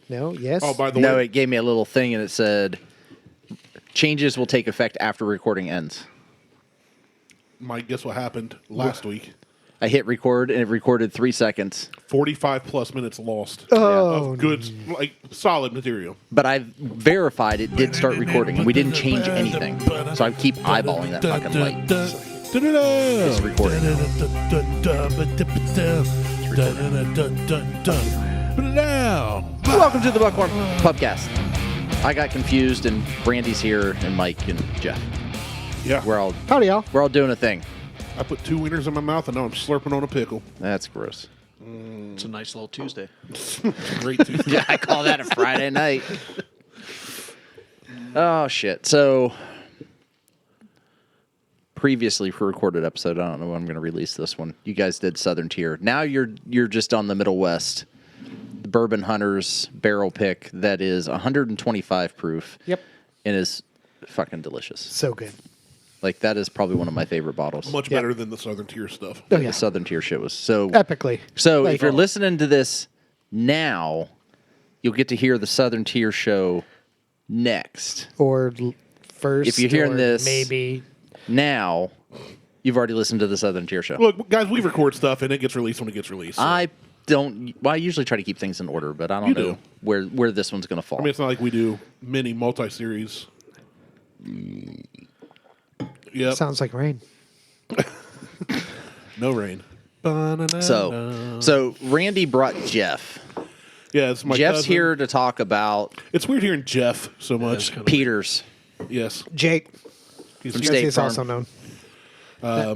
No, yes. Oh, by the No, way, it gave me a little thing and it said changes will take effect after recording ends. Mike, guess what happened last week? I hit record and it recorded 3 seconds. 45 plus minutes lost Oh, of good, like solid material. But I verified it did start recording and we didn't change anything. So I keep eyeballing that fucking light. It's recording. Welcome to the Buckhorn Pubcast. I got confused and Randy's here and Mike and Jeff. Yeah, Howdy, y'all. We're all doing a thing. I put 2 wieners in my mouth and now I'm slurping on a pickle. That's gross. It's a nice little Tuesday. Great Tuesday. Yeah, I call that a Friday night. Oh shit. So previously pre-recorded episode, I don't know when I'm going to release this one. You guys did Southern Tier. Now you're just on the Middle West. The Bourbon Hunters barrel pick that is 125 proof. Yep. And is fucking delicious. So good. Like that is probably one of my favorite bottles. Much better than the Southern Tier stuff. Oh, yeah. The Southern Tier shit was so Epically. So Like, if you're listening to this now, you'll get to hear the Southern Tier show next. Or first. If you're hearing or this- maybe. Now, you've already listened to the Southern Tier show. Look, guys, we record stuff and it gets released when it gets released. So. I usually try to keep things in order, but I don't You know do. where this one's going to fall. I mean, it's not like we do mini multi-series. Yep. Sounds like rain. No rain. So Randy brought Jeff. Yeah, it's my Jeff's cousin. here to talk about It's weird hearing Jeff so much. Peters. Yes. Jake. He's From As State he's Farm. also known.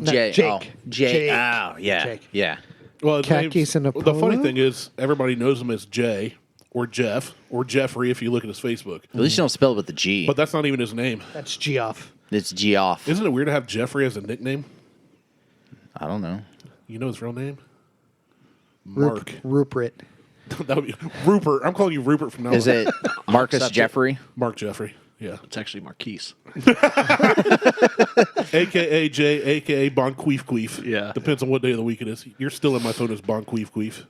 Jay. Jake. Oh, Jay. Jake. Oh, yeah. Jake. Yeah. Well, his Khakis name's- and a the funny polo? thing is, everybody knows him as Jay or Jeff or Jeffrey if you look at his Facebook. At least you don't spell it with the G. But that's not even his name. That's Geoff. It's G off. Isn't it weird to have Jeffrey as a nickname? I don't know. You know his real name? Mark. Rupert. That would be Rupert. I'm calling you Rupert from now Is on. it Marcus Jeffrey? Mark Jeffrey. Yeah. It's actually Marquise. A.K.A. Jay, A.K.A. Bon Queef Queef. Yeah. Depends on what day of the week it is. You're still in my phone as Bon Queef Queef.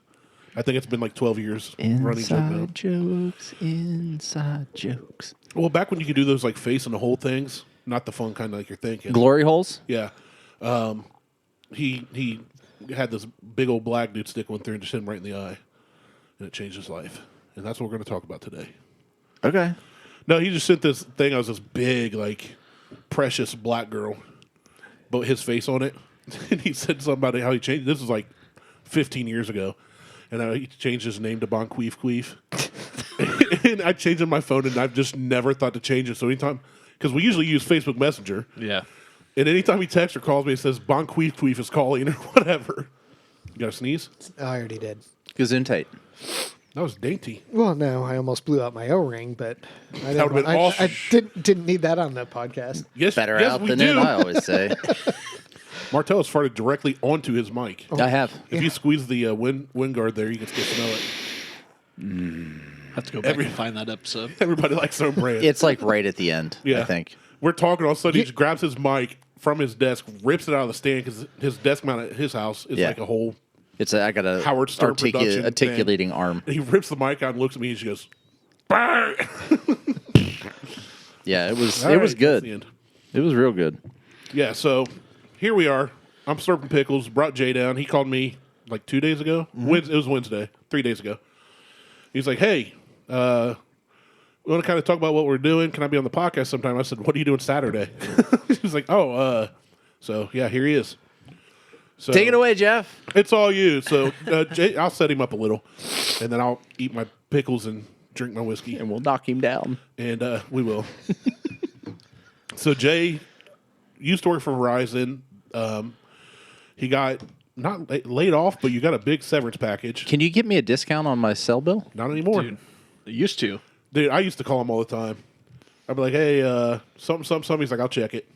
I think it's been like 12 years running joke now. Inside jokes. Well, back when you could do those like face in the hole things, not the fun kind like you're thinking. Glory holes? Yeah. He had this big old black dude stick one through and just hit him right in the eye. And it changed his life. And that's what we're going to talk about today. Okay. No, he just sent this thing. I was this big, like, precious black girl, but his face on it. And he said something about how he changed. This was like 15 years ago. And he changed his name to Bon Queef Queef. And I changed it on my phone, and I've just never thought to change it. So anytime, because we usually use Facebook Messenger. Yeah. And anytime he texts or calls me, it says Bon Queef Queef is calling or whatever. You got to sneeze? I already did. Gesundheit. That was dainty. Well, no, I almost blew out my O-ring, but I, That would've been awesome. I didn't need that on the podcast. Yes, Better yes, out we than do. in, I always say. Martelle has farted directly onto his mic. I have. If you squeeze the wind guard there, you can still smell it. I have to go back and find that episode. Everybody likes their own brand. It's like right at the end, Yeah. I think. We're talking, all of a sudden he just grabs his mic from his desk, rips it out of the stand, because his desk mount at his house is Yeah. like a whole... I got a Howard Stern production articulating arm. And he rips the mic out and looks at me and she goes, "Bang!" Yeah, it was All it right, was that's good. the end. It was real good. Yeah, so here we are. I'm slurping pickles, brought Jay down. He called me like 2 days ago. It was Wednesday, 3 days ago. He's like, hey, we want to kind of talk about what we're doing. Can I be on the podcast sometime? I said, what are you doing Saturday? He's like, so yeah, here he is. So Take it away, Jeff. It's all you. So Jay, I'll set him up a little, and then I'll eat my pickles and drink my whiskey. And we'll knock him down. And we will. So Jay used to work for Verizon. He got not laid off, but you got a big severance package. Can you get me a discount on my cell bill? Not anymore. Dude, I used to. Dude, I used to call him all the time. I'd be like, hey, something. He's like, I'll check it.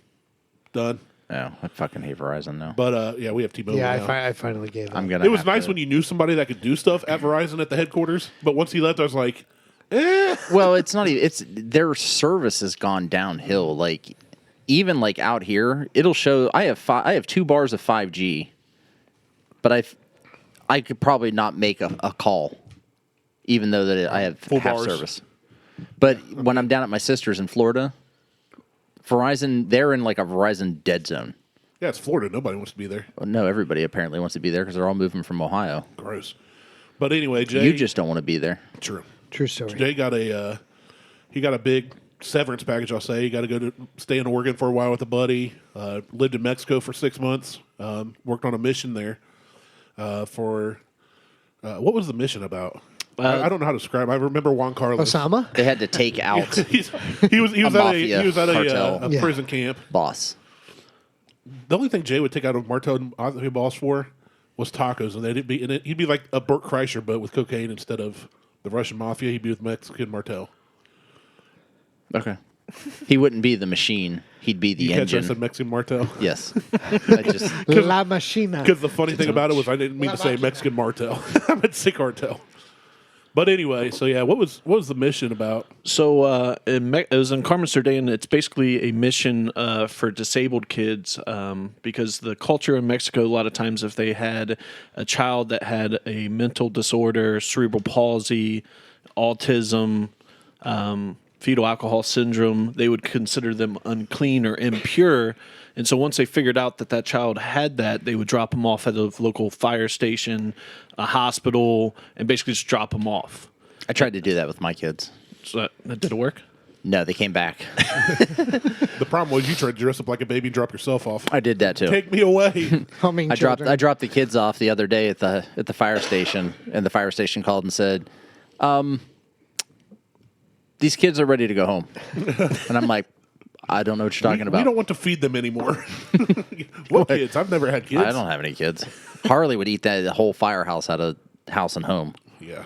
Done. Oh, I fucking hate Verizon now. But yeah, we have T-Mobile Yeah, now. I finally gave up. I'm gonna. It was have nice to- when you knew somebody that could do stuff at Verizon at the headquarters. But once he left, I was like, Well, it's not even. It's their service has gone downhill. Like even like out here, it'll show. I have 2 bars of 5G, but I could probably not make a call. even though that I have Full half bars. service. But when I'm down at my sister's in Florida, Verizon, they're in like a Verizon dead zone. Yeah, it's Florida. Nobody wants to be there. Well, no, everybody apparently wants to be there because they're all moving from Ohio. Gross. But anyway, Jay. You just don't want to be there. True. True story. Jay got he got a big severance package. I'll say he got to go to stay in Oregon for a while with a buddy. Lived in Mexico for 6 months. Worked on a mission there. For what was the mission about? I don't know how to describe. I remember Juan Carlos. Osama? They had to take out he was at cartel. a prison camp. boss. The only thing Jay would take out of Martelle and boss for was tacos, and he'd be like a Burt Kreischer, but with cocaine instead of the Russian mafia. He'd be with Mexican Martelle. Okay. He wouldn't be the machine. He'd be the You catch us engine. at Mexican Martelle? Yes. I just La Machina. Because the funny thing about it was I didn't mean to say Mexican Martell. I meant Sick Cartel. But anyway, so yeah, what was the mission about? So it was in Carmen Sudan. It's basically a mission for disabled kids because the culture in Mexico, a lot of times if they had a child that had a mental disorder, cerebral palsy, autism, fetal alcohol syndrome, they would consider them unclean or impure. And so once they figured out that that child had that, they would drop them off at a local fire station, a hospital, and basically just drop them off. I tried to do that with my kids. So that did it work? No, they came back. The problem was you tried to dress up like a baby and drop yourself off. I did that too. Take me away. Humming I children. dropped the kids off the other day at the fire station, and the fire station called and said, "These kids are ready to go home." And I'm like, "I don't know what you're talking about." We don't want to feed them anymore. What kids? I've never had kids. I don't have any kids. Harley would eat the whole firehouse out of house and home. Yeah.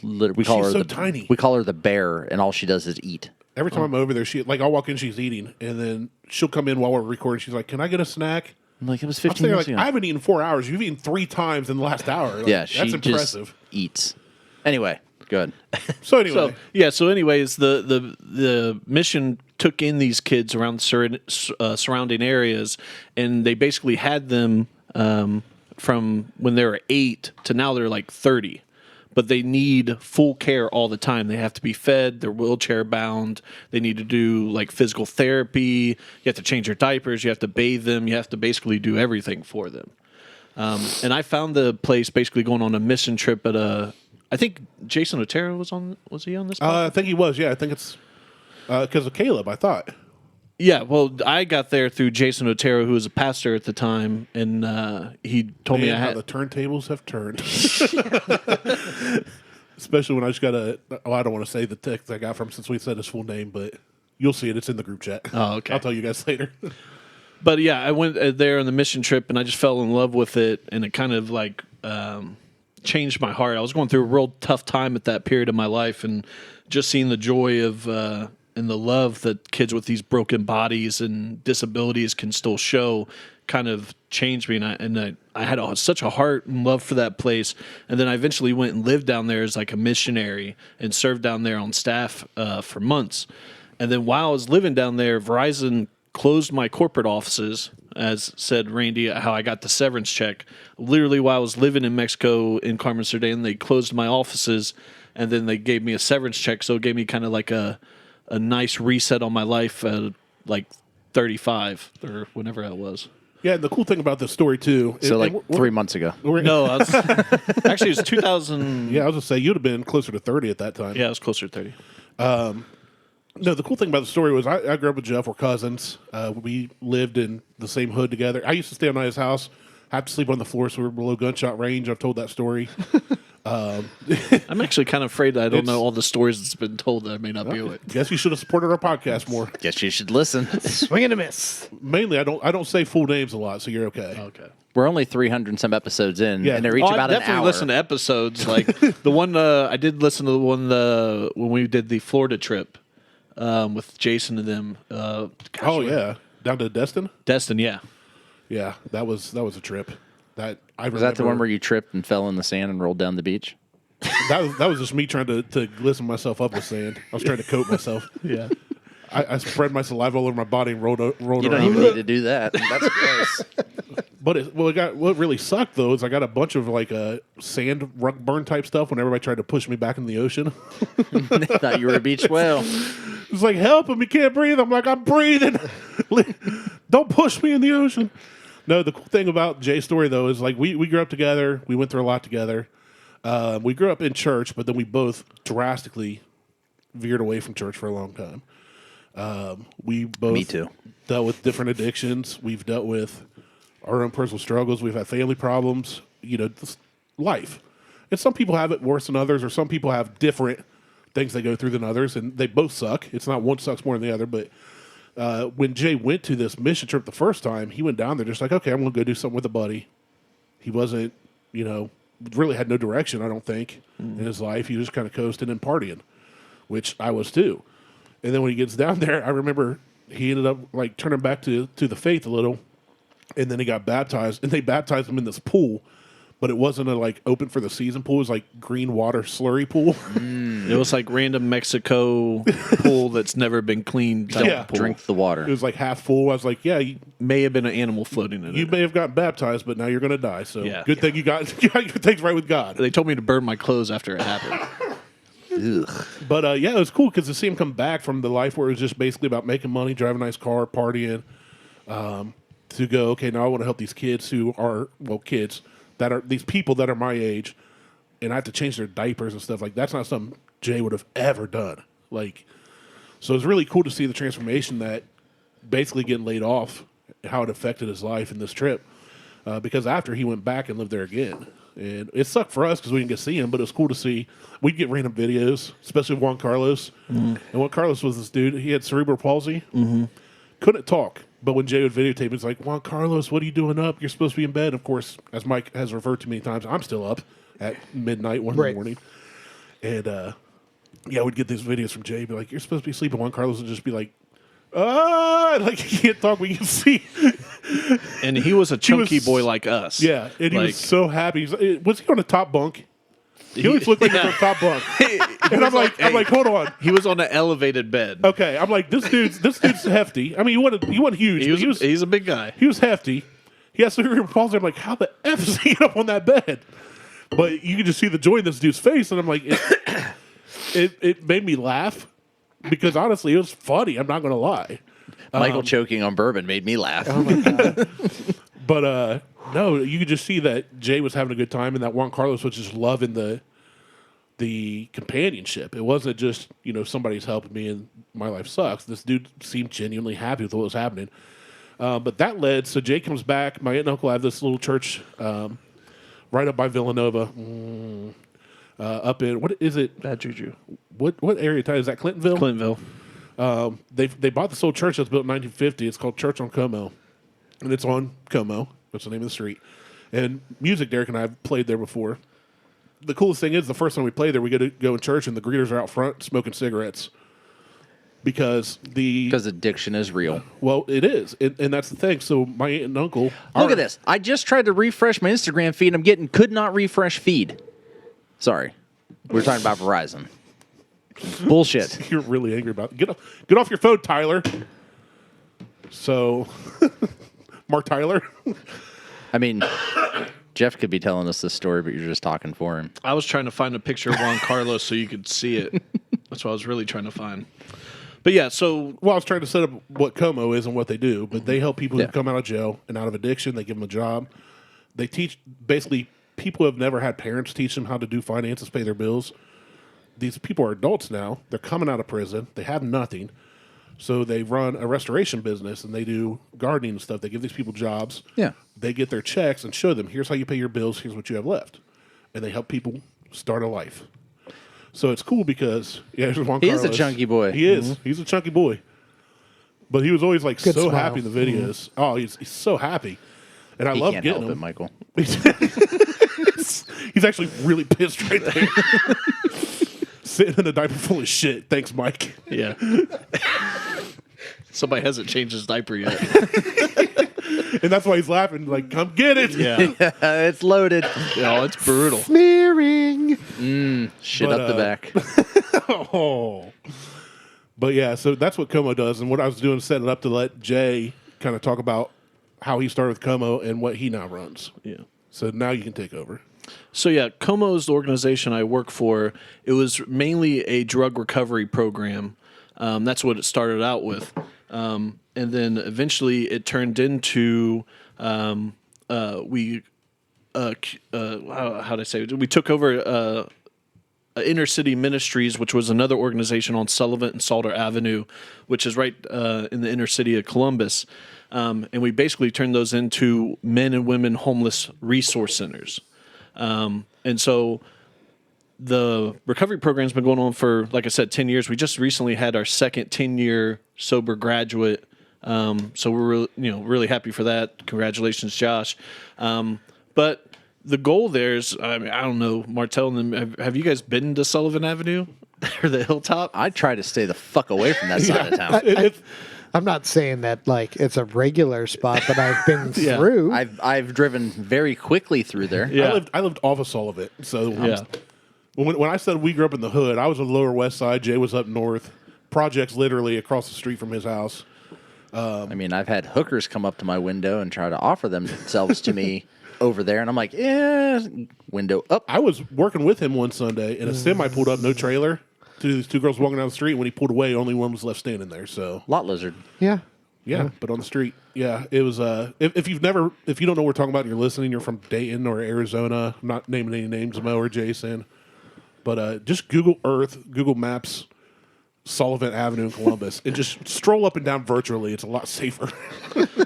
We call She's her so the tiny. We call her the bear, and all she does is eat. Every time I'm over there, I'll walk in, she's eating, and then she'll come in while we're recording. She's like, "Can I get a snack?" I'm like, it was I'm 15 saying, minutes like, ago. I haven't eaten 4 hours. You've eaten 3 times in the last hour. Like, Yeah, she that's just impressive. eats. Anyway, good. So anyway, So anyways, the mission took in these kids around the surrounding areas, and they basically had them from when they were 8 to now they're like 30. But they need full care all the time. They have to be fed. They're wheelchair bound. They need to do like physical therapy. You have to change their diapers. You have to bathe them. You have to basically do everything for them. And I found the place basically going on a mission trip at I think Jason Otero was he on this? I think he was. Yeah, I think it's because of Caleb. I thought. Yeah, well, I got there through Jason Otero, who was a pastor at the time, and he told me I how had. the turntables have turned. Especially when I just got I don't want to say the text I got from since we said his full name, but you'll see it. It's in the group chat. Oh, okay. I'll tell you guys later. But yeah, I went there on the mission trip, and I just fell in love with it, and it kind of like changed my heart. I was going through a real tough time at that period of my life, and just seeing the joy of and the love that kids with these broken bodies and disabilities can still show kind of changed me. And I had such a heart and love for that place. And then I eventually went and lived down there as like a missionary and served down there on staff for months. And then while I was living down there, Verizon closed my corporate offices, as said Randy, how I got the severance check. Literally while I was living in Mexico in Carmen Sudan, they closed my offices, and then they gave me a severance check. So it gave me kind of like a nice reset on my life at like 35 or whenever that was. Yeah, and the cool thing about this story too. So and like 3 months ago. No, actually it was 2000. Yeah, I was gonna say you'd have been closer to 30 at that time. Yeah, it was closer to 30. No, the cool thing about the story was I grew up with Jeff. We're cousins. We lived in the same hood together. I used to stay on his house. Have to sleep on the floor so we were below gunshot range. I've told that story. I'm actually kind of afraid that I don't know all the stories that's been told that I may not be able to. Guess you should have supported our podcast more. Guess you should listen. Swing and a miss. Mainly, I don't say full names a lot, so you're okay. Okay. We're only 300 and some episodes in, Yeah. and they're each I about an definitely hour. listen to episodes like the one I did listen to the one when we did the Florida trip with Jason and them. Yeah, down to Destin. Destin, yeah. Yeah, that was a trip. Was that the one where you tripped and fell in the sand and rolled down the beach? that was just me trying to glisten myself up with sand. I was trying to coat myself. Yeah. I spread my saliva all over my body and rolled You around. don't even need to do that. That's gross. But what really sucked though is I got a bunch of like sand rug burn type stuff when everybody tried to push me back in the ocean. Thought you were a beach whale. It's like, help him, he can't breathe. I'm like, I'm breathing. Don't push me in the ocean. No, the cool thing about Jay's story though is like we grew up together. We went through a lot together. We grew up in church, but then we both drastically veered away from church for a long time. We both Me too. dealt with different addictions. We've dealt with our own personal struggles. We've had family problems, just life. And some people have it worse than others, or some people have different things they go through than others, and they both suck. It's not one sucks more than the other. But when Jay went to this mission trip the first time, he went down there just like, okay, I'm going to go do something with a buddy. He wasn't, really had no direction, I don't think, in his life. He was just kind of coasting and partying, which I was too. And then when he gets down there, I remember he ended up like turning back to the faith a little. And then he got baptized, and they baptized him in this pool, but it wasn't a like open for the season pool. It was like green water slurry pool. It was like random Mexico pool that's never been cleaned. Yeah. Pool. Drink the water. It was like half full. I was like, yeah, May have been an animal floating in you it. may have gotten baptized, but now you're going to die. So Yeah. good thing you got your things right with God. They told me to burn my clothes after it happened. Ugh. But yeah, it was cool because to see him come back from the life where it was just basically about making money, driving a nice car, partying, to go, okay, now I want to help these kids who are, kids that are, these people that are my age, and I have to change their diapers and stuff. Like, that's not something Jay would have ever done. Like, so it's really cool to see the transformation that basically getting laid off, how it affected his life in this trip. Because after he went back and lived there again. And it sucked for us because we didn't get to see him, but it was cool to see. We'd get random videos, especially Juan Carlos. And Juan Carlos was this dude, he had cerebral palsy. Couldn't talk. But when Jay would videotape, it's like, Juan Carlos, what are you doing up? You're supposed to be in bed. Of course, as Mike has referred to many times, I'm still up at midnight, 1 in the morning. And, we'd get these videos from Jay, be like, you're supposed to be sleeping. Juan Carlos would just be like, like he can't talk, but you can see. And he was a chunky boy like us. Yeah, and he was so happy. Was he on the top bunk? He always looked like he was on the top bunk. And I'm like, hold on. He was on an elevated bed. Okay, I'm like, this dude's hefty. I mean, he wasn't huge. He's a big guy. He was hefty. He has cerebral palsy. I'm like, how the F is he up on that bed? But you can just see the joy in this dude's face, and I'm like, it made me laugh because honestly, it was funny. I'm not going to lie. Michael choking on bourbon made me laugh. Oh my God. But no, you could just see that Jay was having a good time, and that Juan Carlos was just loving the companionship. It wasn't just somebody's helping me and my life sucks. This dude seemed genuinely happy with what was happening. But that led, so Jay comes back. My aunt and uncle have this little church right up by Villanova, up in what is it? Bad juju. What area is that? Clintonville. Clintonville. They bought this old church that's built in 1950. It's called Church on Como, and it's on Como. That's the name of the street. And music, Derek and I have played there before. The coolest thing is the first time we played there, we get to go in church, and the greeters are out front smoking cigarettes because addiction is real. Well, it is, and that's the thing. So my aunt and uncle Look at this. I just tried to refresh my Instagram feed. Could not refresh feed. Sorry. We're talking about Verizon. Bullshit. You're really angry about it. Get off your phone, Tyler. So, Mark Tyler. I mean, Jeff could be telling us this story, but you're just talking for him. I was trying to find a picture of Juan Carlos so you could see it. That's what I was really trying to find. But yeah, so Well, I was trying to set up what Como is and what they do, but they help people who come out of jail and out of addiction. They give them a job. They teach basically people who have never had parents teach them how to do finances, pay their bills. These people are adults now. They're coming out of prison. They have nothing. So they run a restoration business, and they do gardening and stuff. They give these people jobs. Yeah. They get their checks and show them, here's how you pay your bills, here's what you have left. And they help people start a life. So it's cool because, there's Juan He is Carlos. a chunky boy. He is. He's a chunky boy. But he was always like Good so smile. happy in the videos. Oh, he's so happy. And I He love can't getting help him. it, Michael. He's actually really pissed right there. Sitting in a diaper full of shit. Thanks, Mike. yeah. Somebody hasn't changed his diaper yet. And that's why he's laughing, like, come get it. Yeah. It's loaded. Oh, it's brutal. Smearing. Shit But, up the back. Oh. But yeah, so that's what Como does. And what I was doing is setting it up to let Jay kind of talk about how he started with Como and what he now runs. Yeah. So now you can take over. So yeah, Como is the organization I work for. It was mainly a drug recovery program. That's what it started out with, and then eventually it turned into how do I say it? We took over Inner City Ministries, which was another organization on Sullivant and Salter Avenue, which is right in the inner city of Columbus. And we basically turned those into men and women homeless resource centers. And so the recovery program's been going on for, like I said, 10 years. We just recently had our second 10-year sober graduate. So we're really happy for that. Congratulations, Josh. But the goal there is, I don't know, Martelle and them, have you guys been to Sullivan Avenue or the Hilltop? I try to stay the fuck away from that side of town. I'm not saying that like it's a regular spot, but I've been through. I've driven very quickly through there. Yeah. I lived off of Sullivant. So Yeah. when I said we grew up in the hood, I was on the Lower West Side. Jay was up north. Projects literally across the street from his house. I mean, I've had hookers come up to my window and try to offer themselves to me over there, and I'm like, window up. I was working with him one Sunday, and a semi pulled up, no trailer. These two girls walking down the street. When he pulled away, only one was left standing there. So Lot lizard. Yeah. yeah, but on the street, yeah, it was. If you don't know what we're talking about, and you're listening, you're from Dayton or Arizona. I'm not naming any names, Mo or Jason, but just Google Earth, Google Maps, Sullivant Avenue in Columbus, and just stroll up and down virtually. It's a lot safer.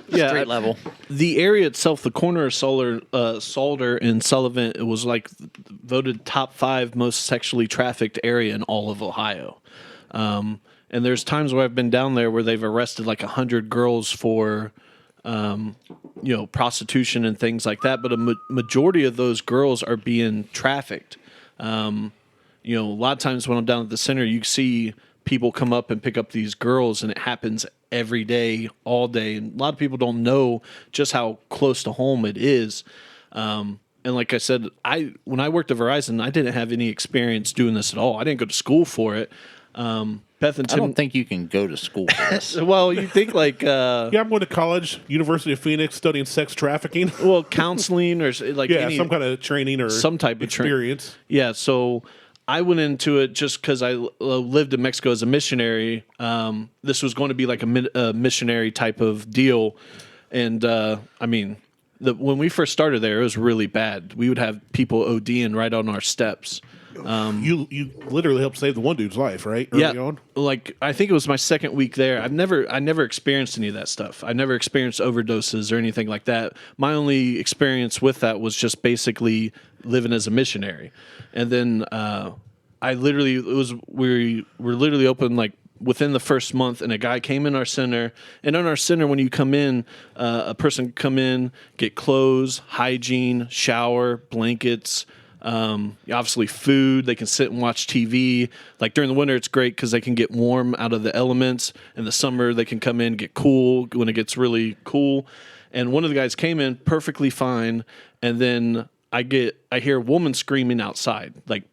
Yeah, Street level. The area itself, the corner of Salter and Sullivant, it was like voted top 5 most sexually trafficked area in all of Ohio. And there's times where I've been down there where they've arrested like 100 girls for, prostitution and things like that. But a majority of those girls are being trafficked. A lot of times when I'm down at the center, you see people come up and pick up these girls, and it happens every day, all day. And a lot of people don't know just how close to home it is. And like I said, when I worked at Verizon, I didn't have any experience doing this at all. I didn't go to school for it. Beth and Tim, I don't think you can go to school for this. well, you think like Yeah, I'm going to college, University of Phoenix, studying sex trafficking. counseling or like Yeah, any, some kind of training or some type of experience. Yeah, so I went into it just because I lived in Mexico as a missionary. This was going to be like a missionary type of deal. And, when we first started there, it was really bad. We would have people ODing right on our steps. You literally helped save the one dude's life, right? Early on? Like I think it was my second week there. I never experienced any of that stuff. I never experienced overdoses or anything like that. My only experience with that was just basically living as a missionary. And then we were literally open like within the first month, and a guy came in our center. And in our center, when you come in, a person can come in, get clothes, hygiene, shower, blankets, obviously food. They can sit and watch TV. Like during the winter, it's great because they can get warm out of the elements. In the summer, they can come in, get cool when it gets really cool. And one of the guys came in perfectly fine, and then I hear a woman screaming outside, like,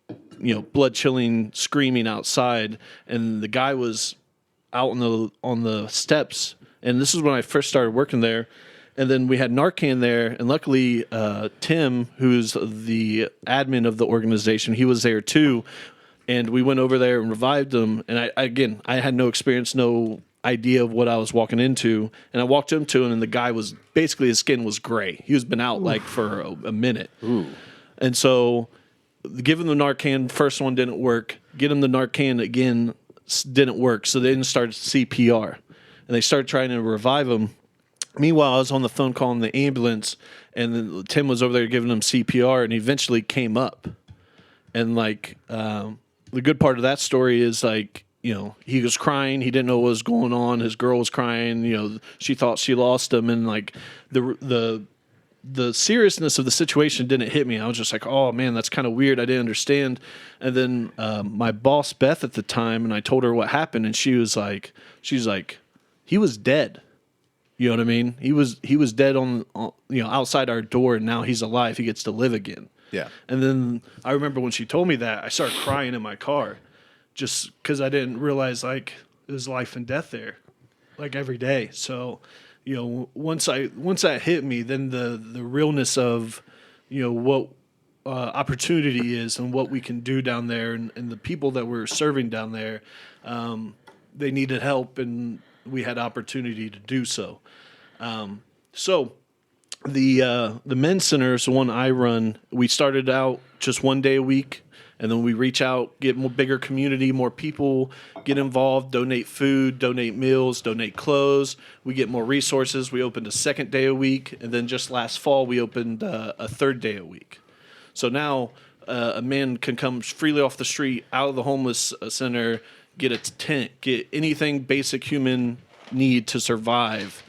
blood chilling screaming outside, and the guy was out on the steps. And this is when I first started working there. And then we had Narcan there, and luckily Tim, who's the admin of the organization, he was there too. And we went over there and revived him. And I had no experience, no idea of what I was walking into. And I walked into him, and the guy was basically, his skin was gray. He was been out like for a minute. Ooh. And so give him the Narcan, first one didn't work. Get him the Narcan again, didn't work. So they then started CPR. And they started trying to revive him. Meanwhile, I was on the phone calling the ambulance, and then Tim was over there giving him CPR, and he eventually came up. And like the good part of that story is like, he was crying. He didn't know what was going on. His girl was crying. She thought she lost him, and like the seriousness of the situation didn't hit me. I was just like, oh man, that's kind of weird. I didn't understand. And then my boss Beth at the time, and I told her what happened, and she's like, he was dead. You know what I mean? He was dead on outside our door, and now he's alive. He gets to live again. Yeah. And then I remember when she told me that, I started crying in my car, just because I didn't realize like it was life and death there, like every day. So once that hit me, then the realness of, what opportunity is and what we can do down there, and the people that we're serving down there, they needed help, and we had opportunity to do so. So the men's center is the one I run. We started out just one day a week, and then we reach out, get more bigger community, more people get involved, donate food, donate meals, donate clothes. We get more resources. We opened a second day a week, and then just last fall we opened a third day a week. So now a man can come freely off the street, out of the homeless center, get a tent, get anything basic human need to survive.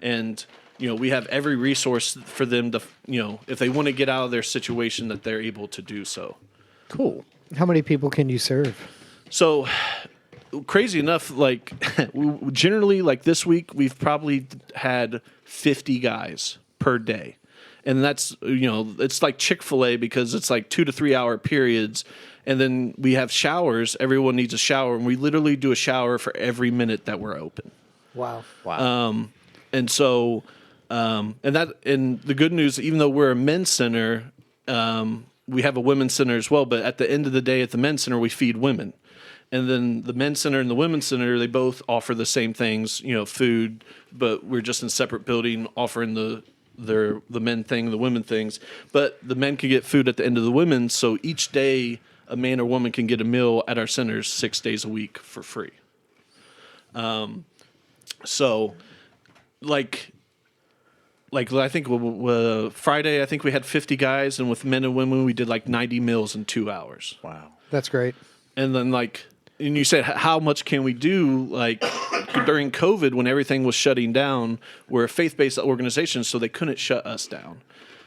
And, we have every resource for them to, if they want to get out of their situation, that they're able to do so. Cool. How many people can you serve? So crazy enough, like generally like this week, we've probably had 50 guys per day. And that's, it's like Chick-fil-A because it's like 2 to 3 hour periods. And then we have showers. Everyone needs a shower. And we literally do a shower for every minute that we're open. Wow. And so, and the good news, even though we're a men's center, we have a women's center as well. But at the end of the day, at the men's center, we feed women. And then the men's center and the women's center, they both offer the same things, food, but we're just in a separate building offering the men thing, the women things. But the men can get food at the end of the women's. So each day, a man or woman can get a meal at our centers 6 days a week for free. So, like I think Friday, I think we had 50 guys, and with men and women, we did like 90 meals in 2 hours. Wow. That's great. And then and you said, how much can we do? Like during COVID, when everything was shutting down, we're a faith-based organization, so they couldn't shut us down.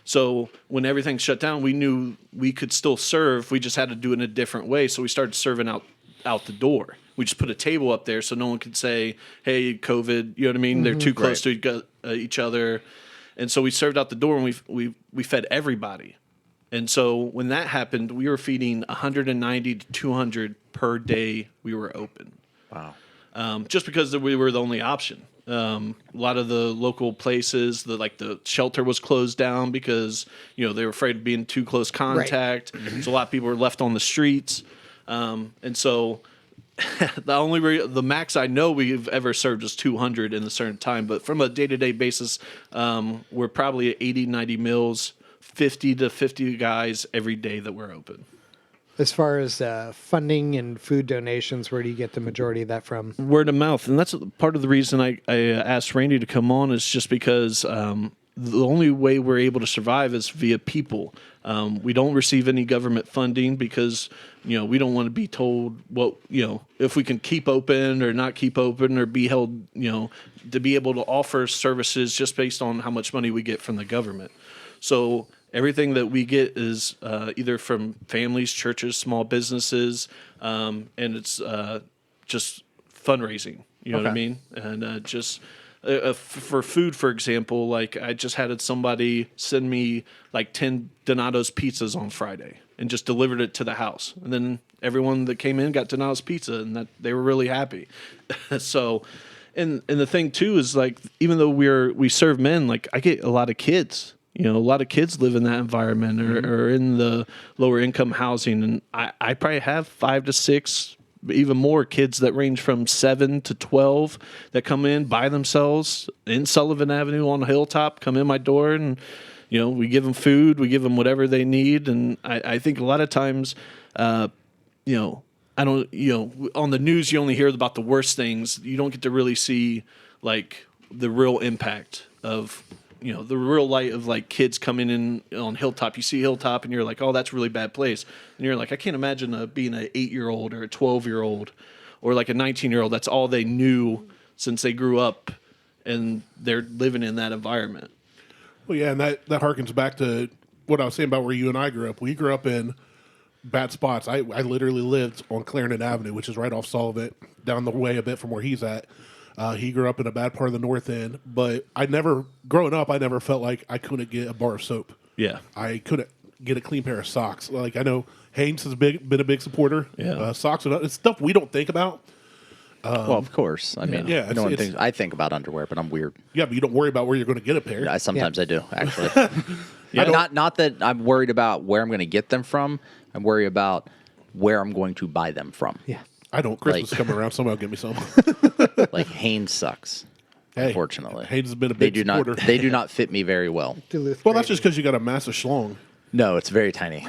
So when everything shut down, we knew we could still serve. We just had to do it in a different way. So we started serving out the door. We just put a table up there so no one could say, hey, COVID, you know what I mean? Mm-hmm. They're too close to each other. And so we served out the door, and we fed everybody. And so when that happened, we were feeding 190 to 200 per day we were open. Wow. Just because we were the only option. A lot of the local places, the shelter was closed down because, they were afraid of being too close contact. Right. Mm-hmm. So a lot of people were left on the streets. And so the max I know we've ever served is 200 in a certain time. But from a day-to-day basis, we're probably at 80, 90 meals, 50 to 50 guys every day that we're open. As far as funding and food donations, where do you get the majority of that from? Word of mouth. And that's part of the reason I asked Randy to come on, is just because the only way we're able to survive is via people. We don't receive any government funding because, we don't want to be told what, if we can keep open or not keep open, or be held, to be able to offer services just based on how much money we get from the government. So everything that we get is either from families, churches, small businesses, and it's just fundraising. You know what I mean? And just for food, for example, like I just had somebody send me like 10 Donato's pizzas on Friday and just delivered it to the house. And then everyone that came in got Donato's pizza, and that they were really happy. So, and the thing too is, like, even though we serve men, like I get a lot of kids. A lot of kids live in that environment or in the lower income housing. And I probably have 5 to 6, even more kids that range from 7 to 12 that come in by themselves in Sullivan Avenue on a hilltop, come in my door, and, we give them food, we give them whatever they need. And I think a lot of times, I don't, on the news, you only hear about the worst things. You don't get to really see like the real impact of, the real light of like kids coming in on Hilltop. You see Hilltop and you're like, oh, that's a really bad place. And you're like, I can't imagine being an 8-year-old or a 12-year-old or like a 19-year-old. That's all they knew since they grew up, and they're living in that environment. Well, yeah, and that harkens back to what I was saying about where you and I grew up. We grew up in bad spots. I literally lived on Clarendon Avenue, which is right off Sullivant, down the way a bit from where he's at. He grew up in a bad part of the North End, but growing up, I never felt like I couldn't get a bar of soap. Yeah. I couldn't get a clean pair of socks. Like, I know Haynes has been a big supporter. Yeah. Socks, and it's stuff we don't think about. Well, of course. I mean, Yeah, no one it's- thinks. I think about underwear, but I'm weird. Yeah, but you don't worry about where you're going to get a pair. Sometimes I do, actually. I don't- Not that I'm worried about where I'm going to get them from. I'm worried about where I'm going to buy them from. Yeah. I don't. Christmas Like- coming around, somebody will give me some. Like Hanes sucks. Hey, Unfortunately, Haynes has been a they big do supporter. not. They do not fit me very well. Duluth Well, that's gravy. just because you got a massive schlong. No, it's very tiny.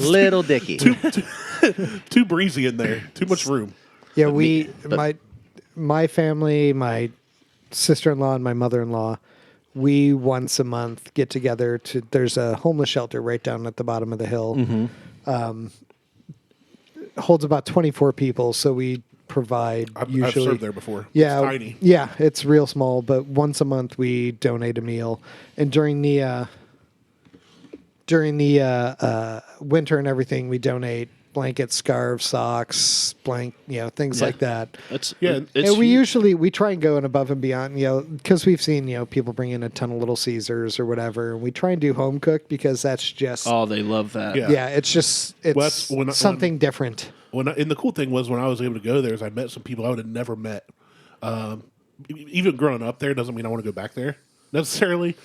Little dicky. Too breezy in there. Too much room. Yeah, but- my family, my sister-in-law and my mother-in-law, we once a month get together there's a homeless shelter right down at the bottom of the hill. Holds about 24 people, so we provide I've usually served there before. Yeah, It's tiny. Yeah, it's real small, but once a month we donate a meal. And during the winter and everything, we donate blankets, scarves, socks, things like that. Yeah, It's And we huge. usually try and go in above and beyond, because we've seen, people bring in a ton of Little Caesars or whatever, and we try and do home cooked because that's just Oh, they love that. Yeah. yeah, it's just that's when something different. and the cool thing was when I was able to go there is I met some people I would have never met. Even growing up there doesn't mean I want to go back there necessarily,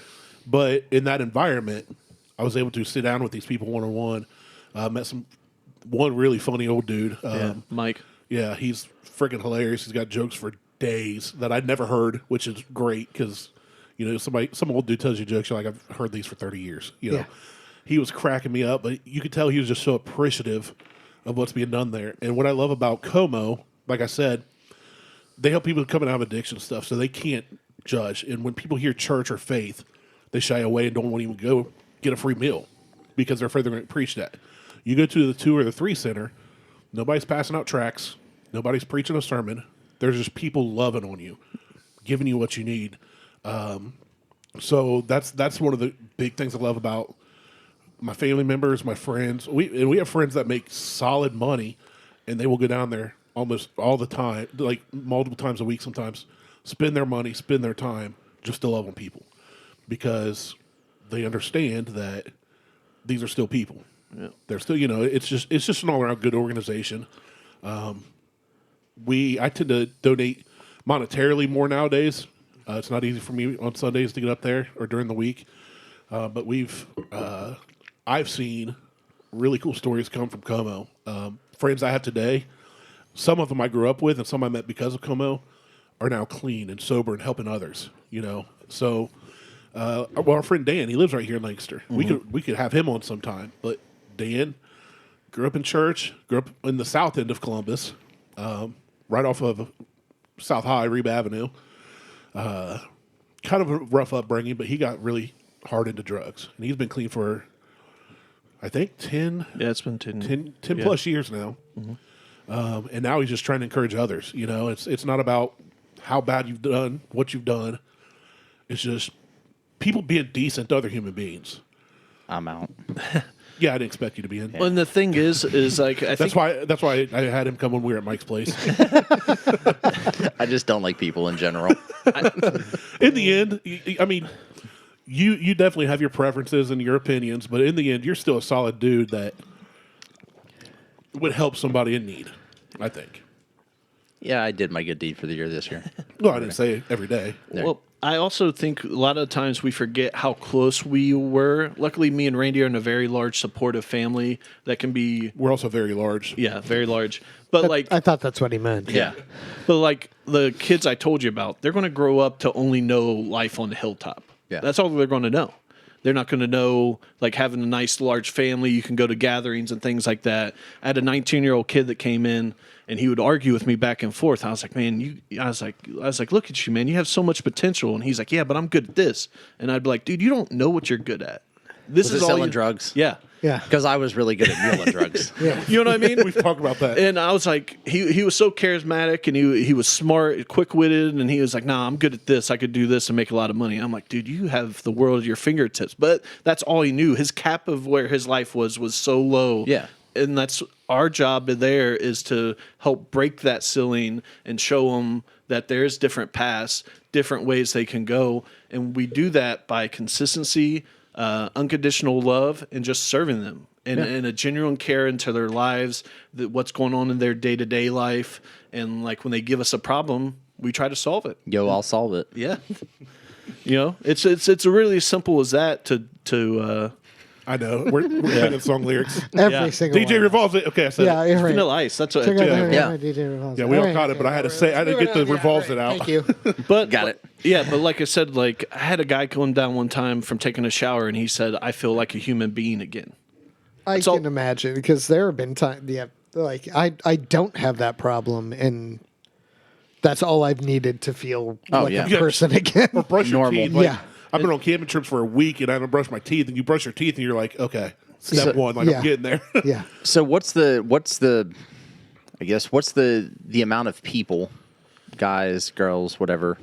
but in that environment, I was able to sit down with these people one-on-one. Met one really funny old dude. Mike. Yeah, he's freaking hilarious. He's got jokes for days that I'd never heard, which is great because, some old dude tells you jokes, you're like, I've heard these for 30 years. Yeah. He was cracking me up, but you could tell he was just so appreciative of what's being done there. And what I love about Como, like I said, they help people coming out of addiction stuff, so they can't judge. And when people hear church or faith, they shy away and don't want to even go get a free meal because they're afraid they're going to preach that. You go to the 2 or the 3 center, nobody's passing out tracts, nobody's preaching a sermon. There's just people loving on you, giving you what you need. So that's one of the big things I love about my family members, my friends. We have friends that make solid money, and they will go down there almost all the time, like multiple times a week sometimes, spend their money, spend their time just to love on people because they understand that these are still people. Yeah. They're still, it's just an all around good organization. I tend to donate monetarily more nowadays. It's not easy for me on Sundays to get up there or during the week, but I've seen really cool stories come from Como. Friends I have today, some of them I grew up with and some I met because of Como, are now clean and sober and helping others. So. Our friend Dan, he lives right here in Lancaster. We could have him on sometime. But Dan grew up in church, grew up in the south end of Columbus, right off of South High, Reba Avenue. Kind of a rough upbringing, but he got really hard into drugs. And he's been clean for, I think, 10 Yeah, it's been 10 plus years now. And now he's just trying to encourage others. It's not about how bad you've done, what you've done. It's just people being decent to other human beings. I'm out. Yeah, I didn't expect you to be in. Well, and the thing is like I think That's why I had him come when we were at Mike's place. I just don't like people in general. In the end, I mean, you definitely have your preferences and your opinions, but in the end, you're still a solid dude that would help somebody in need, I think. Yeah, I did my good deed for the year this year. Well, I didn't say every day. Well, I also think a lot of times we forget how close we were. Luckily, me and Randy are in a very large supportive family that can be, We're also very large. yeah, very large. But like, I thought that's what he meant. yeah, but like the kids I told you about, they're going to grow up to only know life on the hilltop. Yeah. That's all they're going to know. They're not going to know like having a nice large family. You can go to gatherings and things like that. I had a 19-year-old kid that came in and he would argue with me back and forth. I was like, man, I was like, look at you, man. You have so much potential. And he's like, yeah, but I'm good at this. And I'd be like, dude, you don't know what you're good at. This Was is it all selling you, drugs? Yeah. Yeah. Because I was really good at mule drugs. You know what I mean? We've talked about that. And I was like, he was so charismatic and he was smart, quick witted, and he was like, nah, I'm good at this. I could do this and make a lot of money. I'm like, dude, you have the world at your fingertips. But that's all he knew. His cap of where his life was so low. Yeah. And that's our job there is to help break that ceiling and show them that there's different paths, different ways they can go. And we do that by consistency, unconditional love, and just serving them. and a genuine care into their lives, what's going on in their day-to-day life. And like when they give us a problem, we try to solve it. Yo, I'll solve it. Yeah. It's really simple as that to I know. We're singing song lyrics. Every single DJ one. Revolves it. Okay, I said Yeah, it. you're right. Vanilla Ice. That's what. Check out Yeah. yeah. DJ Revolves. Yeah, we all right, caught it, but I had to say, I didn't get the Revolves it out. Thank you. But Got it. Yeah, but like I said, like I had a guy come down one time from taking a shower, and he said, "I feel like a human being again." I all- can imagine because there have been times, like I don't have that problem, and that's all I've needed to feel like yeah. a person again. Or brush your Normal. teeth. Like, Yeah. I've been on camping trips for a week and I haven't brushed my teeth. And you brush your teeth and you're like, okay, step one, like yeah. I'm getting there. Yeah, So what's the amount of people, guys, girls, whatever,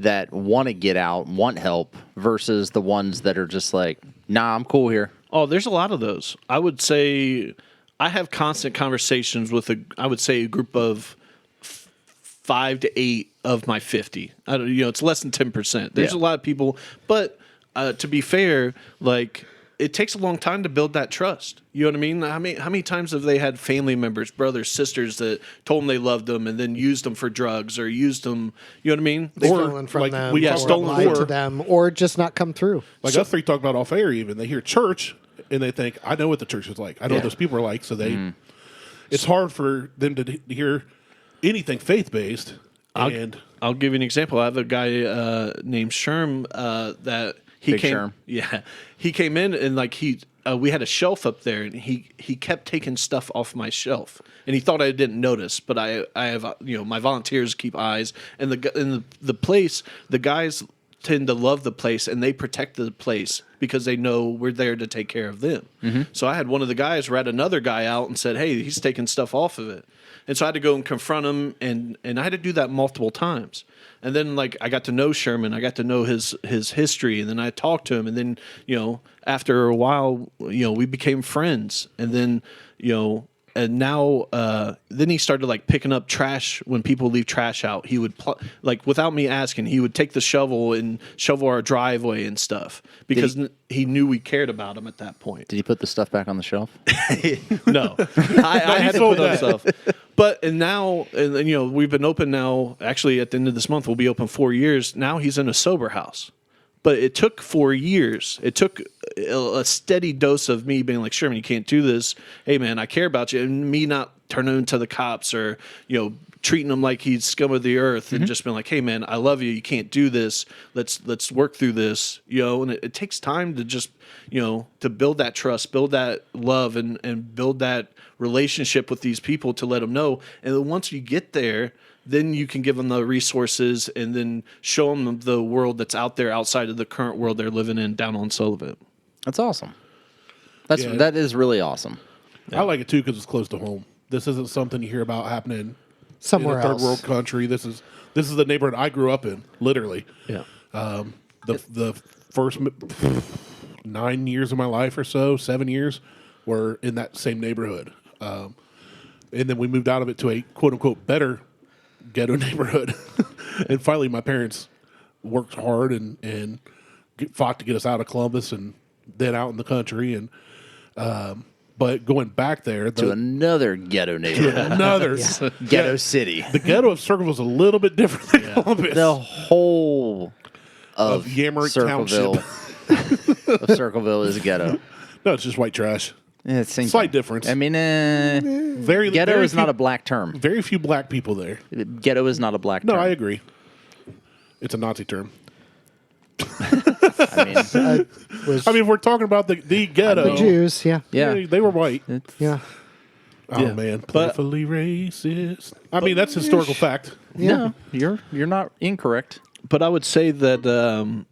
that want to get out, want help versus the ones that are just like, nah, I'm cool here. Oh, there's a lot of those. I would say I have constant conversations with a group of 5 to 8 of my 50. I don't, it's less than 10%. There's a lot of people, but to be fair, like it takes a long time to build that trust. You know what I mean? How many times have they had family members, brothers, sisters that told them they loved them and then used them for drugs or used them? You know what I mean? stolen from like them, we or talked stolen lied before. to them, or just not come through. Like us three talked about off air even. They hear church and they think, I know what the church is like. I know what those people are like. So it's hard for them to hear anything faith-based. I'll give you an example. I have a guy named Sherm that he Big came. Sherm. Yeah, he came in and like we had a shelf up there, and he kept taking stuff off my shelf, and he thought I didn't notice. But I have my volunteers keep eyes, and the place, the guys tend to love the place and they protect the place because they know we're there to take care of them. So I had one of the guys rat another guy out and said, "Hey, he's taking stuff off of it." And so I had to go and confront him, and I had to do that multiple times. And then, like, I got to know Sherman, I got to know his history, and then I talked to him, and then, after a while, we became friends. And then, and now, then he started like picking up trash when people leave trash out. He would without me asking, he would take the shovel and shovel our driveway and stuff because he knew we cared about him at that point. Did he put the stuff back on the shelf? No, I had to sold put on that. stuff. But now, we've been open now. Actually, at the end of this month, we'll be open 4 years. Now he's in a sober house. But it took 4 years. It took a steady dose of me being like, Sherman, you can't do this. Hey, man, I care about you. And me not turning him to the cops or, treating him like he's scum of the earth and just being like, hey, man, I love you. You can't do this. Let's work through this. And it takes time to just, to build that trust, build that love and build that relationship with these people to let them know. And then once you get there, then you can give them the resources and then show them the world that's out there outside of the current world they're living in down on Sullivant. That's awesome. That is really awesome. I like it too because it's close to home. This isn't something you hear about happening Somewhere in a third else. world country. This is the neighborhood I grew up in, literally. Yeah. The first 9 years of my life or so, 7 years, were in that same neighborhood. And then we moved out of it to a quote unquote better ghetto neighborhood. And finally, my parents worked hard and fought to get us out of Columbus and then out in the country. And but going back there To another ghetto neighborhood. another Ghetto city. the ghetto of Circleville is a little bit different than Columbus. The whole of Yammer Circleville, of Circleville is a ghetto. No, it's just white trash. Yeah, it seems Slight difference. I mean, Very ghetto very is not few- a black term. Very few black people there. Ghetto is not a black No, term. I agree. It's a Nazi term. I mean, I mean, if we're talking about the ghetto, The Jews, yeah. yeah. they were white. Yeah. Oh Yeah. man, But- playfully racist. I mean, that's historical fact. No, you're not incorrect. But I would say that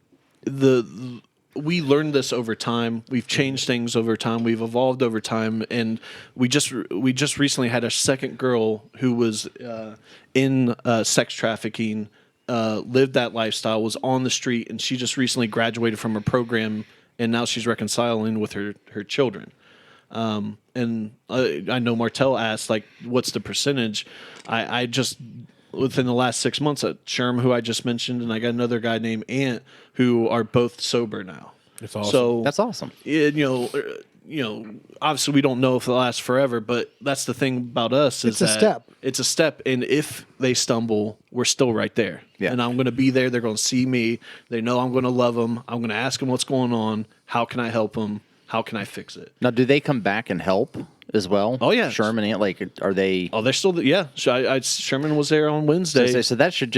we learned this over time. We've changed things over time. We've evolved over time, and we just recently had a second girl who was in sex trafficking, lived that lifestyle, was on the street, and she just recently graduated from a program, and now she's reconciling with her children. And I know Martelle asked, like, what's the percentage? I just, within the last 6 months, Sherm, who I just mentioned, and I got another guy named Ant, who are both sober now. It's awesome. So That's awesome. obviously we don't know if it lasts forever, but that's the thing about us is It's a that step. it's a step. And if they stumble, we're still right there. Yeah. And I'm going to be there. They're going to see me. They know I'm going to love them. I'm going to ask them what's going on. How can I help them? How can I fix it? Now, do they come back and help as well? Oh, yeah. Sherman, are they? Oh, they're still, yeah. Sherman was there on Wednesday. So that should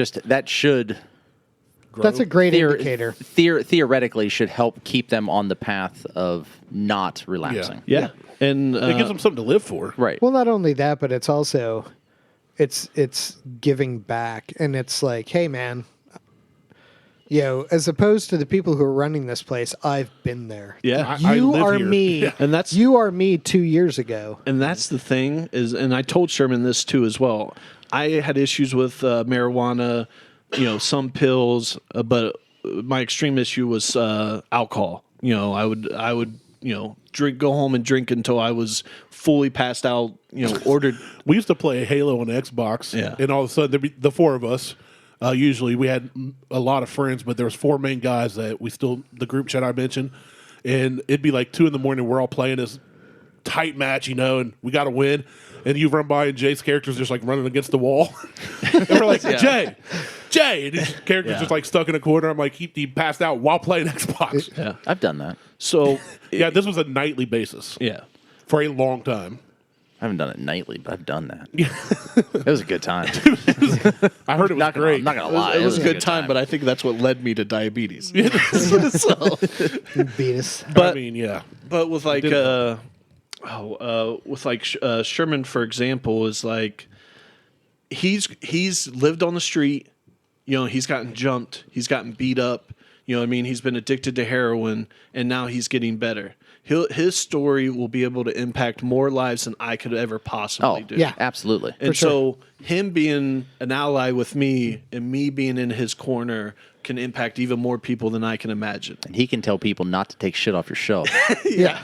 That's a great indicator. theoretically should help keep them on the path of not relapsing. Yeah. And It gives them something to live for. Right. Well, not only that, but it's also it's giving back, and it's like, hey, man, as opposed to the people who are running this place, I've been there. Yeah. I You live are here. me, Yeah. And that's- you are me 2 years ago. And that's the thing is, and I told Sherman this too as well. I had issues with marijuana, some pills, but my extreme issue was alcohol. I would go home and drink until I was fully passed out. Ordered. We used to play Halo on Xbox, and all of a sudden there'd be the four of us. Usually we had a lot of friends, but there was four main guys that the group chat I mentioned, and it'd be like 2 a.m. We're all playing this tight match, and we got to win. And you run by, and Jay's character's just like running against the wall, and we're like, Jay, and his character's just like stuck in a corner. I'm like, he passed out while playing Xbox. Yeah. I've done that. So Yeah, this was a nightly basis yeah. for a long time. I haven't done it nightly, but I've done that. It was a good time. I heard it was great. I'm not gonna lie. It was a good time, but I think that's what led me to diabetes. Beat us. I mean, yeah. But with like Sherman, for example, is like he's lived on the street. He's gotten jumped. He's gotten beat up. He's been addicted to heroin, and now he's getting better. His story will be able to impact more lives than I could ever possibly do. yeah. Absolutely. And so him being an ally with me and me being in his corner can impact even more people than I can imagine. And he can tell people not to take shit off your shelf. Yeah.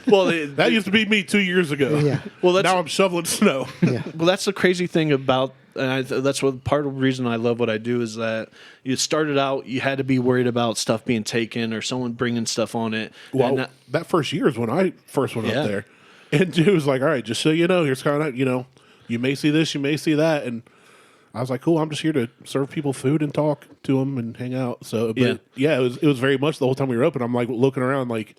Well, That used to be me 2 years ago. Yeah. Well, that's- now I'm shoveling snow. Well, that's the crazy thing about, and that's what part of the reason I love what I do is that you started out, you had to be worried about stuff being taken or someone bringing stuff on it. Well, And that first year is when I first went Yeah. up there. And dude was like, all right, just so you know, here's kind of, you may see this, you may see that. And I was like, cool, I'm just here to serve people food and talk to them and hang out. So, but yeah, it was very much the whole time we were open. I'm like looking around like,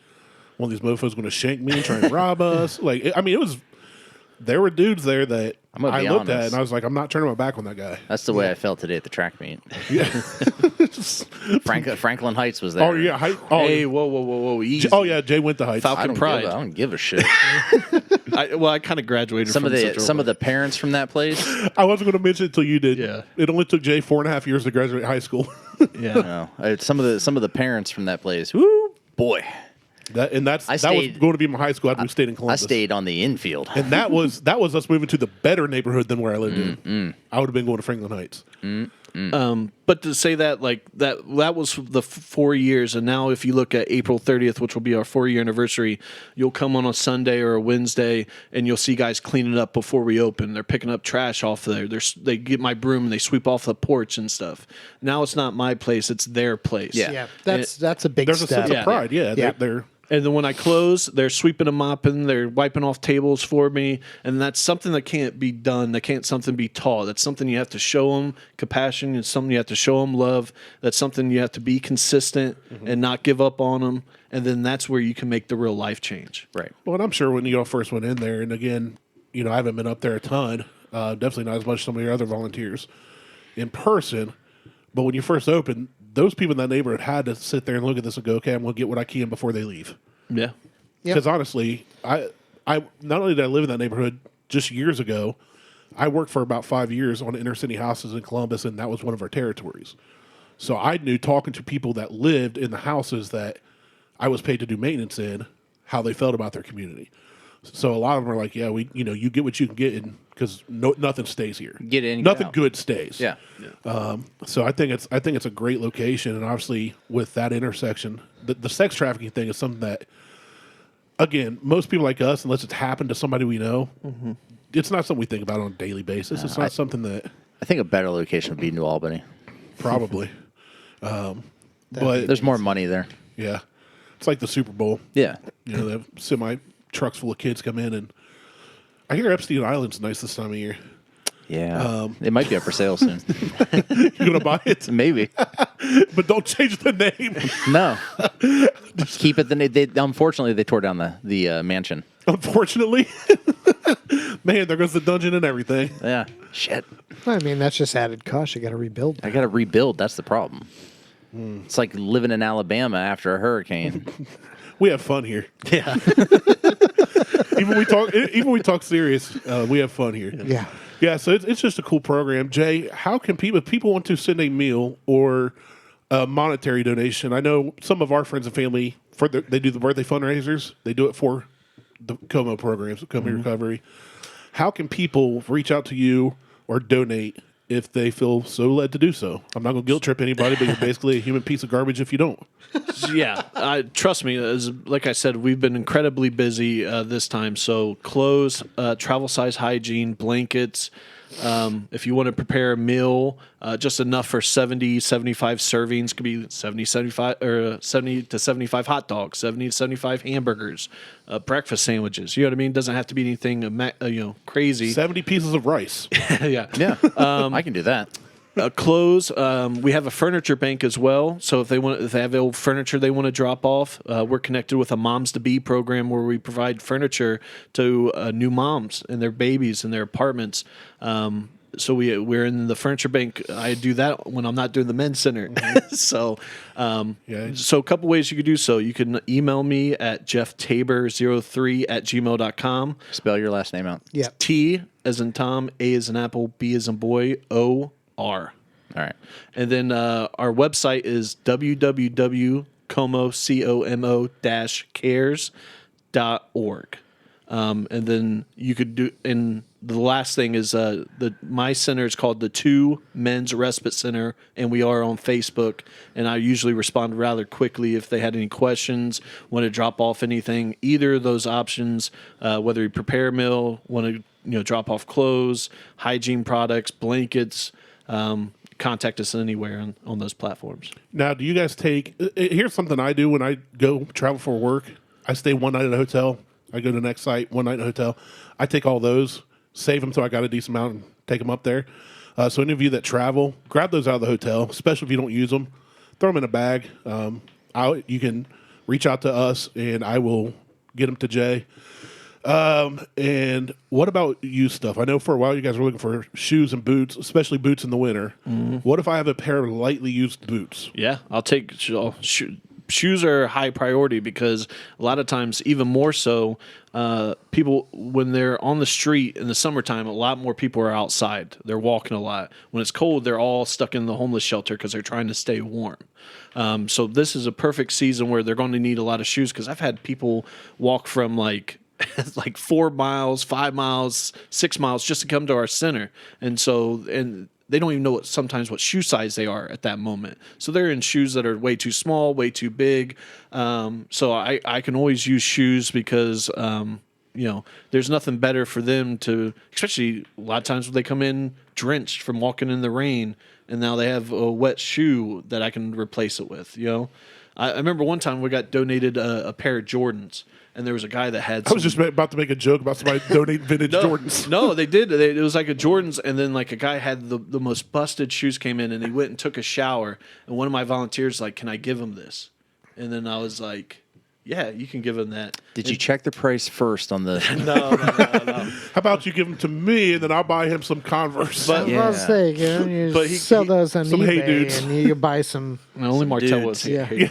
one of these mofos going to shank me and try and rob us. There were dudes there that I'm gonna I be looked at honest. and I was like, I'm not turning my back on that guy. That's the way I felt today at the track meet. Yeah. Franklin Heights was there. Oh, yeah. hey, whoa, easy. Oh, yeah. Jay went to Heights. Falcon I don't, Pride. give a, I don't give a shit. I kind of graduated Some from of Central the some of the parents from that place. I wasn't going to mention it until you did. Yeah. It only took Jay 4.5 years to graduate high school. Yeah. No, some of the parents from that place. Woo, boy. That was stayed- going to be my high school after we stayed in I Columbus. stayed on the infield. And that was us moving to the better neighborhood than where I lived in. I would have been going to Franklin Heights. But to say that, like that was the 4 years, and now if you look at April 30th, which will be our 4-year anniversary, you'll come on a Sunday or a Wednesday, and you'll see guys cleaning up before we open. They're picking up trash off there. They get my broom and they sweep off the porch and stuff. Now it's not my place; it's their place. Yeah. Yeah. That's a big There's a step. sense of pride. Yeah. Yeah. They're And then when I close, they're sweeping and mopping, they're wiping off tables for me, and that's something that can't be done. That can't something be taught. That's something you have to show them compassion. It's something you have to show them love. That's something you have to be consistent and not give up on them. And then that's where you can make the real life change. Right. Well, and I'm sure when you all first went in there, and again, I haven't been up there a ton, definitely not as much as some of your other volunteers in person. But when you first opened, those people in that neighborhood had to sit there and look at this and go, okay, I'm going to get what I can before they leave. Yeah. Yep. Because honestly, I not only did I live in that neighborhood just years ago, I worked for about 5 years on inner city houses in Columbus, and that was one of our territories. So I knew talking to people that lived in the houses that I was paid to do maintenance in, how they felt about their community. So a lot of them are like, yeah, you get what you can get, because nothing stays here. Get in, get nothing out. good stays. Yeah. So I think it's a great location, and obviously with that intersection, the sex trafficking thing is something that, again, most people like us, unless it's happened to somebody we know, it's not something we think about on a daily basis. It's not something that I think a better location would be New Albany. probably. But There's more money there. yeah, it's like the Super Bowl. Yeah. They have semi trucks full of kids come in, and I hear Epstein Island's nice this time of year. Yeah. It might be up for sale soon. You gonna buy it? Maybe. But don't change the name. No. Keep it. Unfortunately, they tore down the mansion. Unfortunately. Man, there goes the dungeon and everything. Yeah. Shit. I mean, that's just added cost. You got to rebuild. I got to rebuild. That's the problem. It's like living in Alabama after a hurricane. We have fun here. Yeah. Even we talk serious, we have fun here. Yeah. Yeah, so it's just a cool program. Jay, how can people, if people want to send a meal or a monetary donation? I know some of our friends and family, they do the birthday fundraisers. They do it for the COMO programs, COMO Recovery. How can people reach out to you or donate if they feel so led to do so? I'm not going to guilt trip anybody, but you're basically a human piece of garbage if you don't. Yeah, trust me. Like I said, we've been incredibly busy this time. So clothes, travel size hygiene, blankets. If you want to prepare a meal, just enough for 70, 75 servings, could be 70 to 75 hot dogs, 70 to 75 hamburgers, breakfast sandwiches. You know what I mean? Doesn't have to be anything crazy. 70 pieces of rice. Yeah. Yeah. I can do that. Clothes. We have a furniture bank as well. So if they have old furniture they want to drop off, we're connected with a Moms to Be program where we provide furniture to new moms and their babies and their apartments. So we're in the furniture bank. I do that when I'm not doing the men's center. So a couple ways you could do so. You can email me at jefftabor03@gmail.com. Spell your last name out. Yeah. T as in Tom, A as in Apple, B as in boy, O. R. All right. And then our website is www.como-cares.org. And then you could do, and the last thing is my center is called the 2 Men's Respite Center, and we are on Facebook. And I usually respond rather quickly if they had any questions, want to drop off anything. Either of those options, whether you prepare a meal, want to drop off clothes, hygiene products, blankets. Contact us anywhere on those platforms. Now, do you guys here's something I do when I go travel for work. I stay one night at a hotel. I go to the next site, one night in a hotel. I take all those, save them so I got a decent amount and take them up there. So any of you that travel, grab those out of the hotel, especially if you don't use them. Throw them in a bag. You can reach out to us, and I will get them to Jay. And what about used stuff? I know for a while you guys were looking for shoes and boots, especially boots in the winter. Mm-hmm. What if I have a pair of lightly used boots? Yeah, I'll take shoes are high priority because a lot of times, even more so, people, when they're on the street in the summertime, a lot more people are outside. They're walking a lot. When it's cold, they're all stuck in the homeless shelter because they're trying to stay warm. So this is a perfect season where they're going to need a lot of shoes because I've had people walk from like 4 miles, 5 miles, 6 miles just to come to our center. And they don't even know sometimes what shoe size they are at that moment. So they're in shoes that are way too small, way too big. So I can always use shoes because, there's nothing better for them to, especially a lot of times when they come in drenched from walking in the rain and now they have a wet shoe that I can replace it with, I remember one time we got donated a pair of Jordans. And there was a guy that had I was just about to make a joke about somebody donating vintage Jordans. No, they did. It was like a Jordans, and then like a guy had the most busted shoes came in, and he went and took a shower. And one of my volunteers like, "Can I give him this?" And then I was like, "Yeah, you can give him that." Did you check the price first on the? No. How about you give them to me, and then I'll buy him some Converse? But I was saying, you sell those on some eBay, Hey Dudes. and you buy some. Only Martelle dudes. was Yeah.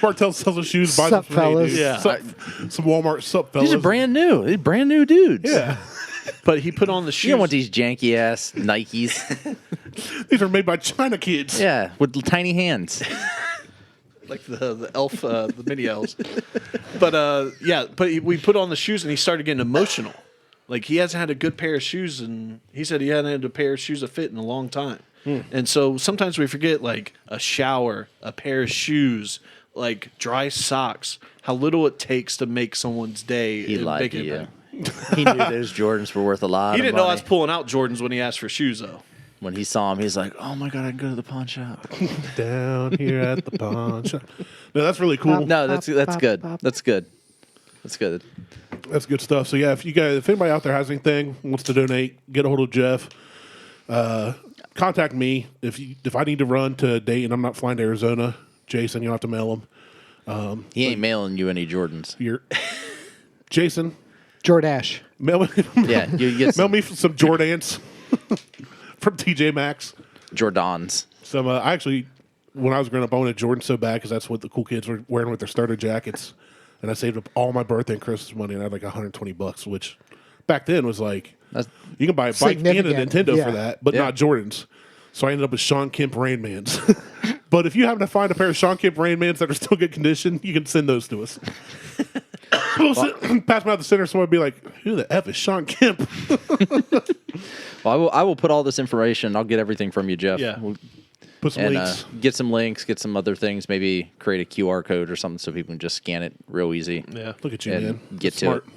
Martelle sells the shoes, buys Sup, them from Hey fellas? Dudes. Yeah. Some Walmart sup fellas. These are brand new. These brand new dudes. Yeah. But he put on the shoes. You don't want these janky ass Nikes. These are made by China kids. Yeah, with tiny hands. like the elf, the mini elves. But we put on the shoes and he started getting emotional. Like he hasn't had a good pair of shoes, and he said he hadn't had a pair of shoes that fit in a long time. And so sometimes we forget like a shower, a pair of shoes, like dry socks, how little it takes to make someone's day. He lied to you. impact. He knew those Jordans were worth a lot. He of didn't know I money. was pulling out Jordans when he asked for shoes, though. When he saw him, he's like, "Oh my god, I can go to the pawn shop." Down here at the pawn shop. No, that's really cool. No, that's good. That's good. That's good. That's good stuff. So yeah, if anybody out there has anything, wants to donate, get a hold of Jeff. Contact me if I need to run to a date and I'm not flying to Arizona. Jason, you don't have to mail them. He ain't mailing you any Jordans. Jason, Jordache. mail me, Yeah, you get mail me some Jordans from TJ Maxx. Jordans. Some I actually, when I was growing up, I wanted Jordan so bad because that's what the cool kids were wearing with their starter jackets. And I saved up all my birthday and Christmas money, and I had like $120, which back then was like, you can buy a bike and a Nintendo for that, but not Jordans. So I ended up with Sean Kemp Rainmans. But if you happen to find a pair of Sean Kemp Rainmans that are still good condition, you can send those to us. Pass them out the center, someone would be like, who the F is Sean Kemp? Well, I will put all this information. I'll get everything from you, Jeff. Yeah. Put some links. Get some links, get some other things. Maybe create a QR code or something so people can just scan it real easy. Yeah. Look at you, And man. get to Smart. it.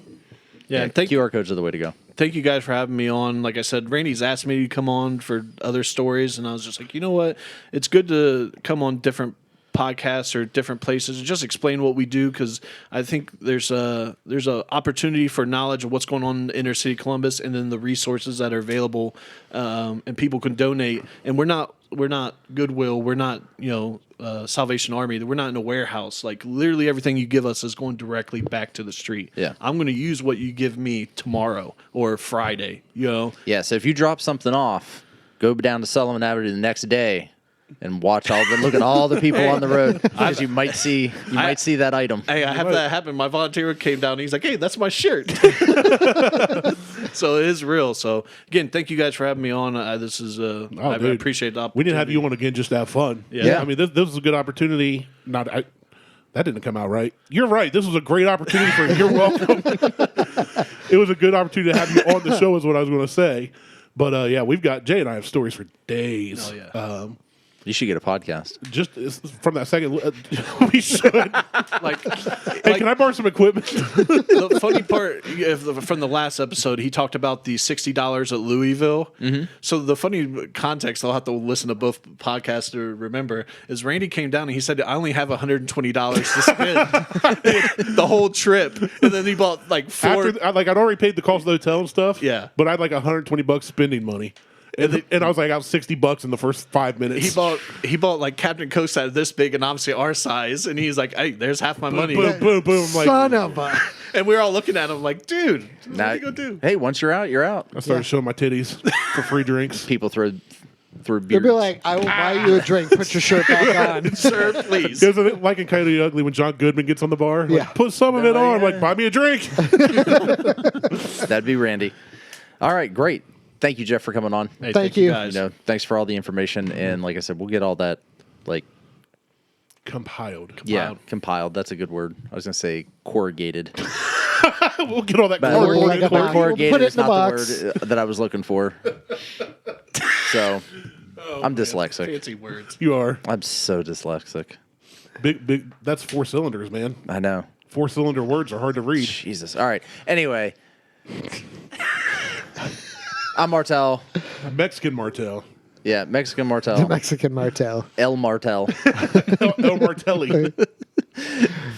Yeah. Yeah, QR codes are the way to go. Thank you guys for having me on. Like I said, Randy's asked me to come on for other stories, and I was just like, you know what? It's good to come on different podcasts or different places and just explain what we do, because I think there's a opportunity for knowledge of what's going on in the inner city Columbus, and then the resources that are available, and people can donate. And we're not Goodwill. We're not Salvation Army. We're not in a warehouse. Like literally everything you give us is going directly back to the street. Yeah. I'm going to use what you give me tomorrow or Friday. Yeah, so if you drop something off, go down to Sullivant Avenue the next day and look at all the people on the road, because you might see that item. Hey, I have that happen. My volunteer came down and he's like, hey, that's my shirt. So it is real. So again, thank you guys for having me on. This is I appreciate the opportunity. We didn't have you on again just to have fun. Yeah. I mean, this was a good opportunity. That didn't come out right. You're right. This was a great opportunity for you. You're welcome. It was a good opportunity to have you on the show is what I was going to say. But yeah, Jay and I have stories for days. Oh, yeah. You should get a podcast. Just from that second, we should. Hey, can I borrow some equipment? The funny part from the last episode, he talked about the $60 at Louisville. Mm-hmm. So the funny context, I'll have to listen to both podcasts to remember, is Randy came down and he said, I only have $120 to spend the whole trip. And then he bought like four. I'd already paid the cost of the hotel and stuff. Yeah. But I had like $120 spending money. And I was like, I was $60 in the first 5 minutes. He bought like Captain Coke size this big and obviously our size, and he's like, "Hey, there's half my money." Boom, boom, boom. I'm like, Son of a. And we were all looking at him like, "Dude, what are you gonna do?" Hey, once you're out, you're out. I started showing my titties for free drinks. People throw They'll beers. be like, I will buy you a drink. Put your shirt back on. Sir, please. It was like in Coyote Ugly when John Goodman gets on the bar. Like, Yeah. put some of it on. I'm like, buy me a drink. That'd be Randy. All right, great. Thank you, Jeff, for coming on. Hey, Thank you. guys. Thanks for all the information, and like I said, we'll get all that Compiled. compiled. That's a good word. I was gonna say corrugated. We'll get all that But cardboard like in a there. box. corrugated Put it is in a not box. the word that I was looking for. So I'm dyslexic. Fancy words. You are. I'm so dyslexic. Big. That's 4 cylinders, man. I know. 4-cylinder words are hard to read. Jesus. All right. Anyway, I'm Martelle. Mexican Martelle. Yeah, Mexican The Martelle. Mexican Martelle. El Martelle. El Martelli.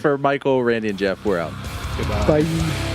For Michael, Randy, and Jeff, we're out. Goodbye. Bye.